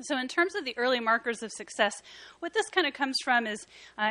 So in terms of the early markers of success, what this kind of comes from is,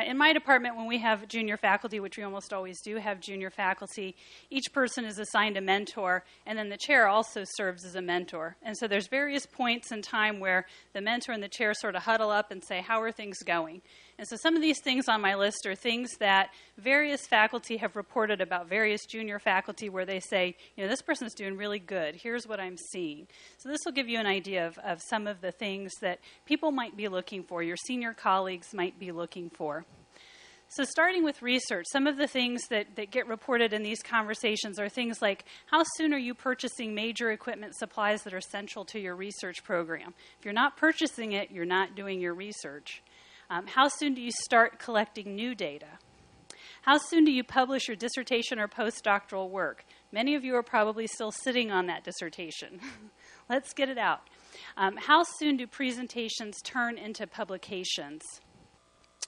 in my department, when we have junior faculty, which we almost always do have junior faculty, each person is assigned a mentor, and then the chair also serves as a mentor. And so there's various points in time where the mentor and the chair sort of huddle up and say, how are things going? And so some of these things on my list are things that various faculty have reported about various junior faculty where they say, this person's doing really good. Here's what I'm seeing. So this will give you an idea of some of the things that people might be looking for, your senior colleagues might be looking for. So starting with research, some of the things that get reported in these conversations are things like, how soon are you purchasing major equipment supplies that are central to your research program? If you're not purchasing it, you're not doing your research. How soon do you start collecting new data? How soon do you publish your dissertation or postdoctoral work? Many of you are probably still sitting on that dissertation. Let's get it out. How soon do presentations turn into publications?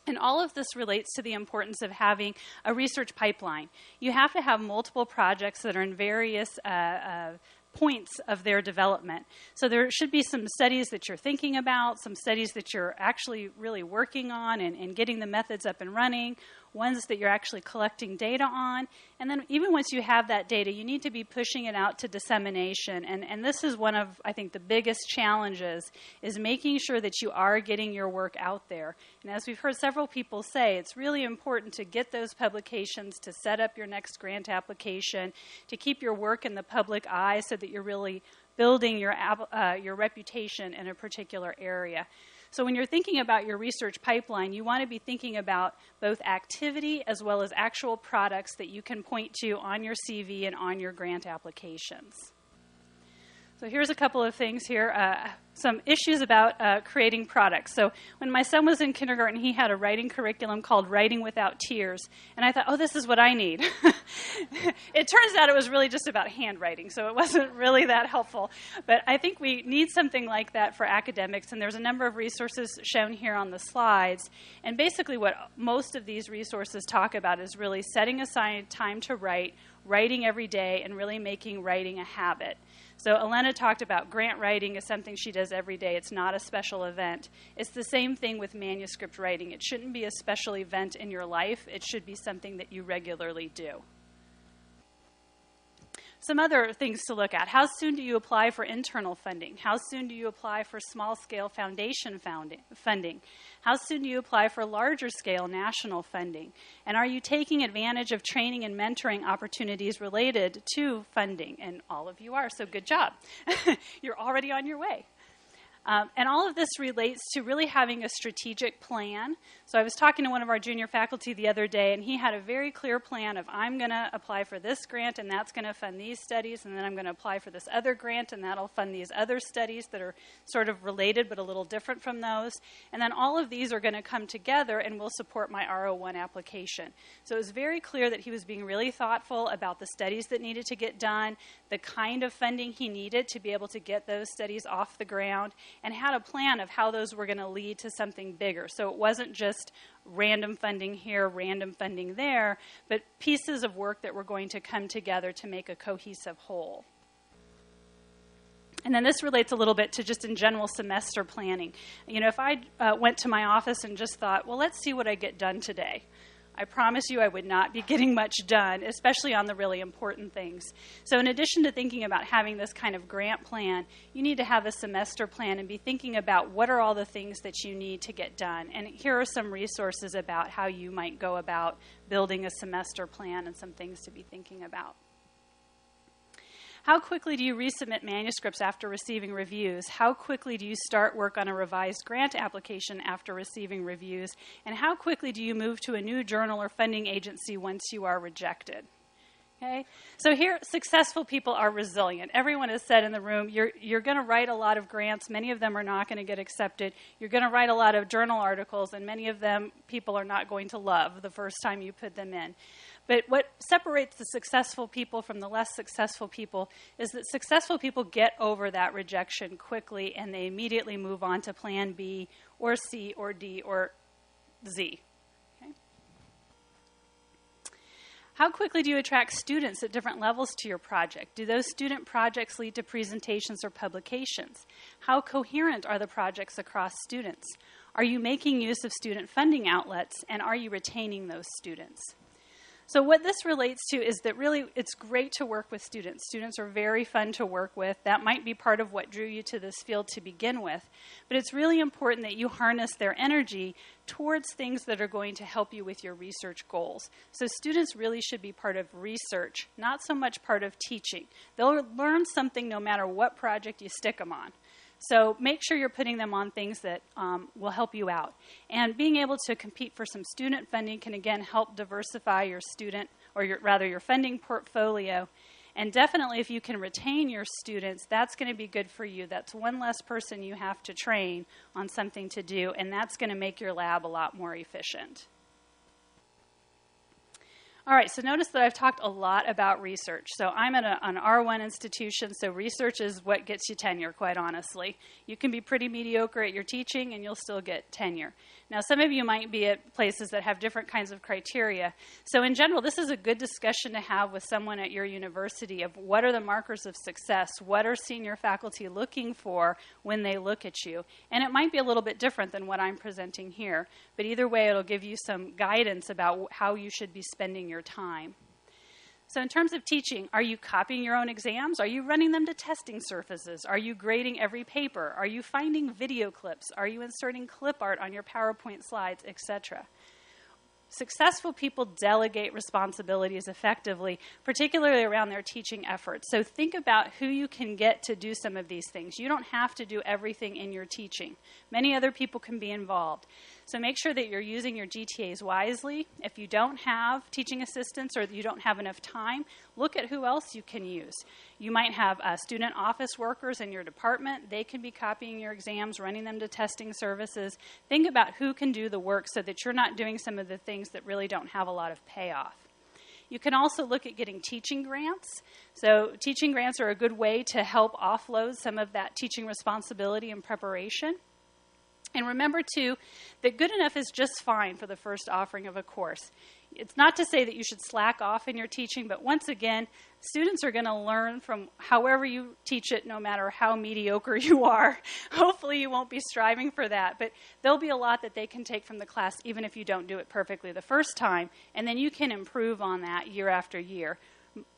And all of this relates to the importance of having a research pipeline. You have to have multiple projects that are in various points of their development. So there should be some studies that you're thinking about, some studies that you're actually really working on and getting the methods up and running, ones that you're actually collecting data on. And then even once you have that data, you need to be pushing it out to dissemination. And this is one of, I think, the biggest challenges, is making sure that you are getting your work out there. And as we've heard several people say, it's really important to get those publications, to set up your next grant application, to keep your work in the public eye so that you're really building your reputation in a particular area. So when you're thinking about your research pipeline, you want to be thinking about both activity as well as actual products that you can point to on your CV and on your grant applications. So here's a couple of things here. Some issues about creating products. So when my son was in kindergarten, he had a writing curriculum called Writing Without Tears. And I thought, oh, this is what I need. It turns out it was really just about handwriting, so it wasn't really that helpful. But I think we need something like that for academics, and there's a number of resources shown here on the slides. And basically what most of these resources talk about is really setting aside time to write, writing every day, and really making writing a habit. So Elena talked about grant writing as something she does every day. It's not a special event. It's the same thing with manuscript writing. It shouldn't be a special event in your life. It should be something that you regularly do. Some other things to look at. How soon do you apply for internal funding? How soon do you apply for small-scale foundation funding? How soon do you apply for larger-scale national funding? And are you taking advantage of training and mentoring opportunities related to funding? And all of you are, so good job. You're already on your way. And all of this relates to really having a strategic plan. So I was talking to one of our junior faculty the other day, and he had a very clear plan of, I'm going to apply for this grant, and that's going to fund these studies, and then I'm going to apply for this other grant, and that'll fund these other studies that are sort of related but a little different from those. And then all of these are going to come together and will support my R01 application. So it was very clear that he was being really thoughtful about the studies that needed to get done, the kind of funding he needed to be able to get those studies off the ground, and had a plan of how those were going to lead to something bigger. So it wasn't just random funding here, random funding there, but pieces of work that were going to come together to make a cohesive whole. And then this relates a little bit to just in general semester planning. If I went to my office and just thought, well, let's see what I get done today, I promise you I would not be getting much done, especially on the really important things. So in addition to thinking about having this kind of grant plan, you need to have a semester plan and be thinking about what are all the things that you need to get done. And here are some resources about how you might go about building a semester plan and some things to be thinking about. How quickly do you resubmit manuscripts after receiving reviews? How quickly do you start work on a revised grant application after receiving reviews? And how quickly do you move to a new journal or funding agency once you are rejected? Okay? So here, successful people are resilient. Everyone has said in the room, you're going to write a lot of grants. Many of them are not going to get accepted. You're going to write a lot of journal articles, and many of them people are not going to love the first time you put them in. But what separates the successful people from the less successful people is that successful people get over that rejection quickly, and they immediately move on to plan B or C or D or Z. Okay? How quickly do you attract students at different levels to your project? Do those student projects lead to presentations or publications? How coherent are the projects across students? Are you making use of student funding outlets, and are you retaining those students? So what this relates to is that really it's great to work with students. Students are very fun to work with. That might be part of what drew you to this field to begin with. But it's really important that you harness their energy towards things that are going to help you with your research goals. So students really should be part of research, not so much part of teaching. They'll learn something no matter what project you stick them on. So make sure you're putting them on things that will help you out. And being able to compete for some student funding can, again, help diversify your student, or your funding portfolio. And definitely if you can retain your students, that's going to be good for you. That's one less person you have to train on something to do, and that's going to make your lab a lot more efficient. All right, so notice that I've talked a lot about research. So I'm at an R1 institution, so research is what gets you tenure, quite honestly. You can be pretty mediocre at your teaching, and you'll still get tenure. Now, some of you might be at places that have different kinds of criteria. So in general, this is a good discussion to have with someone at your university of what are the markers of success, what are senior faculty looking for when they look at you. And it might be a little bit different than what I'm presenting here, but either way, it'll give you some guidance about how you should be spending your time. So in terms of teaching, are you copying your own exams? Are you running them to testing surfaces? Are you grading every paper? Are you finding video clips? Are you inserting clip art on your PowerPoint slides, etc.? Successful people delegate responsibilities effectively, particularly around their teaching efforts. So think about who you can get to do some of these things. You don't have to do everything in your teaching. Many other people can be involved. So make sure that you're using your GTAs wisely. If you don't have teaching assistants or you don't have enough time, look at who else you can use. You might have student office workers in your department. They can be copying your exams, running them to testing services. Think about who can do the work so that you're not doing some of the things that really don't have a lot of payoff. You can also look at getting teaching grants. So teaching grants are a good way to help offload some of that teaching responsibility and preparation. And remember, too, that good enough is just fine for the first offering of a course. It's not to say that you should slack off in your teaching, but once again, students are going to learn from however you teach it, no matter how mediocre you are. Hopefully you won't be striving for that, but there'll be a lot that they can take from the class even if you don't do it perfectly the first time, and then you can improve on that year after year.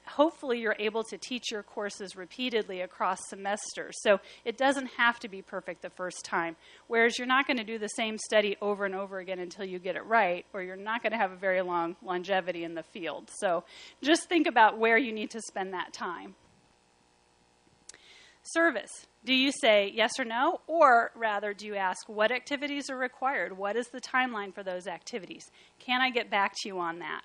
Hopefully you're able to teach your courses repeatedly across semesters. So it doesn't have to be perfect the first time, whereas you're not going to do the same study over and over again until you get it right, or you're not going to have a very long longevity in the field. So just think about where you need to spend that time. Service. Do you say yes or no, or rather do you ask what activities are required? What is the timeline for those activities? Can I get back to you on that?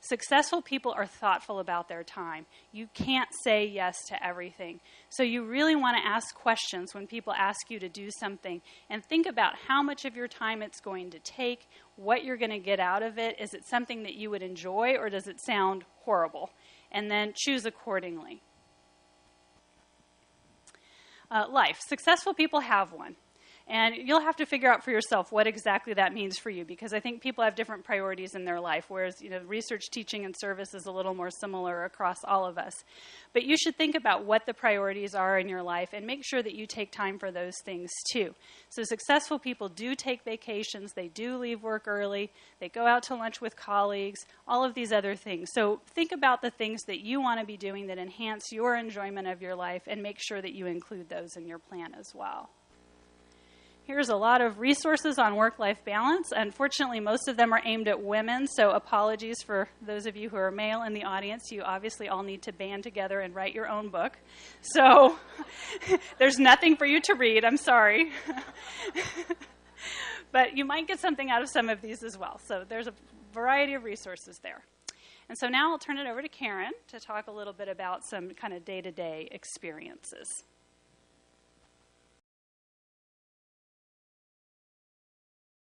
Successful people are thoughtful about their time. You can't say yes to everything. So you really want to ask questions when people ask you to do something and think about how much of your time it's going to take, what you're going to get out of it. Is it something that you would enjoy, or does it sound horrible? And then choose accordingly. Life. Successful people have one. And you'll have to figure out for yourself what exactly that means for you, because I think people have different priorities in their life, whereas research, teaching, and service is a little more similar across all of us. But you should think about what the priorities are in your life and make sure that you take time for those things too. So successful people do take vacations, they do leave work early, they go out to lunch with colleagues, all of these other things. So think about the things that you want to be doing that enhance your enjoyment of your life and make sure that you include those in your plan as well. Here's a lot of resources on work-life balance. Unfortunately, most of them are aimed at women, so apologies for those of you who are male in the audience. You obviously all need to band together and write your own book. So there's nothing for you to read. I'm sorry. But you might get something out of some of these as well. So there's a variety of resources there. And so now I'll turn it over to Karen to talk a little bit about some kind of day-to-day experiences.